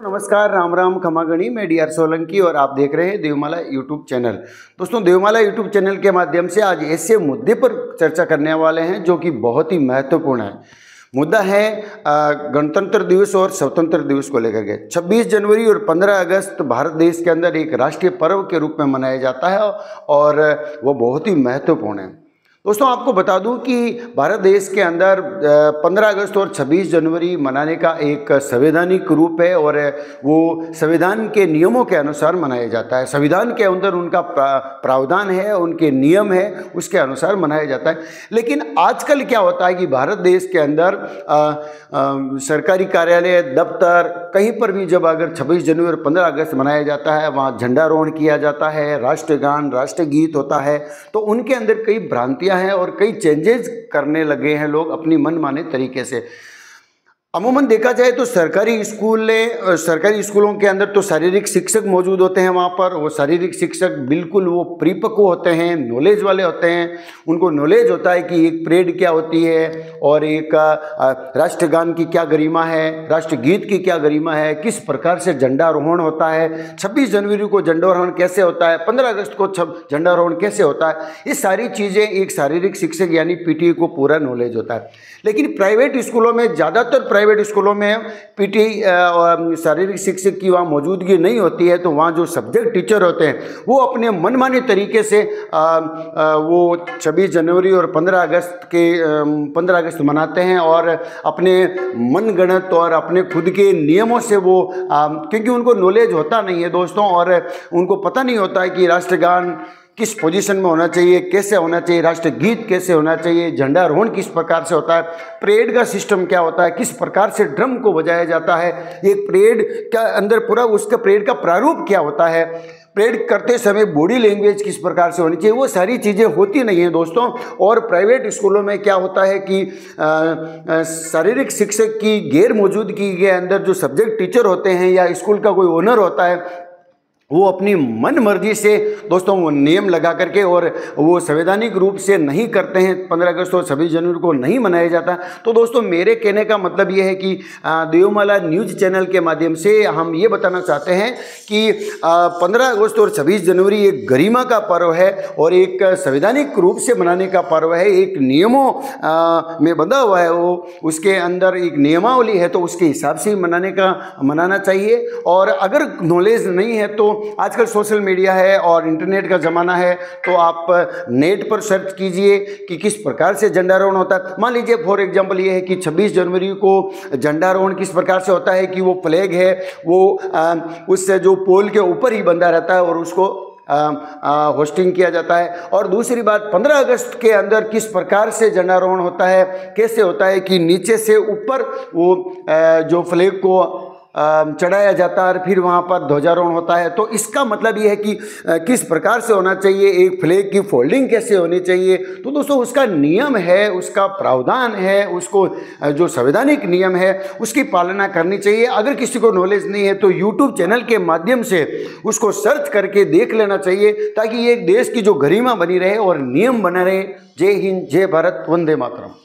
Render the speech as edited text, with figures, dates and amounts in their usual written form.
नमस्कार, राम राम, खमागणी। मैं डीआर सोलंकी और आप देख रहे हैं देवमाला यूट्यूब चैनल। दोस्तों, देवमाला यूट्यूब चैनल के माध्यम से आज ऐसे मुद्दे पर चर्चा करने वाले हैं जो कि बहुत ही महत्वपूर्ण है। मुद्दा है गणतंत्र दिवस और स्वतंत्र दिवस को लेकर के। 26 जनवरी और 15 अगस्त भारत देश के अंदर एक राष्ट्रीय पर्व के रूप में मनाया जाता है और वो बहुत ही महत्वपूर्ण है। दोस्तों, आपको बता दूं कि भारत देश के अंदर 15 अगस्त और 26 जनवरी मनाने का एक संवैधानिक रूप है और वो संविधान के नियमों के अनुसार मनाया जाता है। संविधान के अंदर उनका प्रावधान है, उनके नियम है, उसके अनुसार मनाया जाता है। लेकिन आजकल क्या होता है कि भारत देश के अंदर सरकारी कार्यालय, दफ्तर, कहीं पर भी जब अगर 26 जनवरी और 15 अगस्त मनाया जाता है, वहाँ झंडारोहण किया जाता है, राष्ट्रगान, राष्ट्रगीत होता है, तो उनके अंदर कई भ्रांतियाँ हैं और कई चेंजेस करने लगे हैं लोग अपनी मनमाने तरीके से। अमूमन देखा जाए तो सरकारी स्कूलों के अंदर तो शारीरिक शिक्षक मौजूद होते हैं। वहाँ पर वो शारीरिक शिक्षक बिल्कुल वो परिपक्व होते हैं, नॉलेज वाले होते हैं। उनको नॉलेज होता है कि एक परेड क्या होती है और एक राष्ट्रगान की क्या गरिमा है, राष्ट्रगीत की क्या गरिमा है, किस प्रकार से झंडारोहण होता है, 26 जनवरी को झंडारोहण कैसे होता है, 15 अगस्त को झंडारोहण कैसे होता है। ये सारी चीज़ें एक शारीरिक शिक्षक यानी पीटी को पूरा नॉलेज होता है। लेकिन प्राइवेट स्कूलों में, ज़्यादातर प्राइवेट स्कूलों में पीटी शारीरिक शिक्षक की वहाँ मौजूदगी नहीं होती है। तो वहाँ जो सब्जेक्ट टीचर होते हैं वो अपने मनमाने तरीके से वो 26 जनवरी और 15 अगस्त मनाते हैं और अपने मनगढ़ंत और अपने खुद के नियमों से वो क्योंकि उनको नॉलेज होता नहीं है दोस्तों, और उनको पता नहीं होता है कि राष्ट्रगान किस पोजीशन में होना चाहिए, कैसे होना चाहिए, राष्ट्रगीत कैसे होना चाहिए, झंडारोहण किस प्रकार से होता है, परेड का सिस्टम क्या होता है, किस प्रकार से ड्रम को बजाया जाता है, एक परेड का अंदर पूरा उसका परेड का प्रारूप क्या होता है, परेड करते समय बॉडी लैंग्वेज किस प्रकार से होनी चाहिए, वो सारी चीज़ें होती नहीं हैं दोस्तों। और प्राइवेट स्कूलों में क्या होता है कि शारीरिक शिक्षक की गैर मौजूदगी के अंदर जो सब्जेक्ट टीचर होते हैं या स्कूल का कोई ओनर होता है वो अपनी मन मर्जी से दोस्तों वो नियम लगा करके और वो संवैधानिक रूप से नहीं करते हैं। 15 अगस्त और 26 जनवरी को नहीं मनाया जाता। तो दोस्तों, मेरे कहने का मतलब ये है कि देवमाला न्यूज़ चैनल के माध्यम से हम ये बताना चाहते हैं कि 15 अगस्त और 26 जनवरी एक गरिमा का पर्व है और एक संवैधानिक रूप से मनाने का पर्व है। एक नियमों में बंधा हुआ है, वो उसके अंदर एक नियमावली है, तो उसके हिसाब से ही मनाना चाहिए। और अगर नॉलेज नहीं है तो आजकल सोशल मीडिया है और इंटरनेट का ज़माना है, तो आप नेट पर सर्च कीजिए कि किस प्रकार से झंडारोहण होता है। मान लीजिए फॉर एग्जांपल ये है कि 26 जनवरी को झंडारोहण किस प्रकार से होता है कि वो फ्लैग है वो उससे जो पोल के ऊपर ही बंधा रहता है और उसको होस्टिंग किया जाता है। और दूसरी बात, 15 अगस्त के अंदर किस प्रकार से झंडारोहण होता है, कैसे होता है कि नीचे से ऊपर वो जो फ्लैग को चढ़ाया जाता है और फिर वहाँ पर ध्वजारोहण होता है। तो इसका मतलब ये है कि किस प्रकार से होना चाहिए, एक फ्लैग की फोल्डिंग कैसे होनी चाहिए। तो दोस्तों, उसका नियम है, उसका प्रावधान है, उसको जो संवैधानिक नियम है उसकी पालना करनी चाहिए। अगर किसी को नॉलेज नहीं है तो यूट्यूब चैनल के माध्यम से उसको सर्च करके देख लेना चाहिए, ताकि ये एक देश की जो गरिमा बनी रहे और नियम बने रहे। जय हिंद, जय भारत, वंदे मातरम।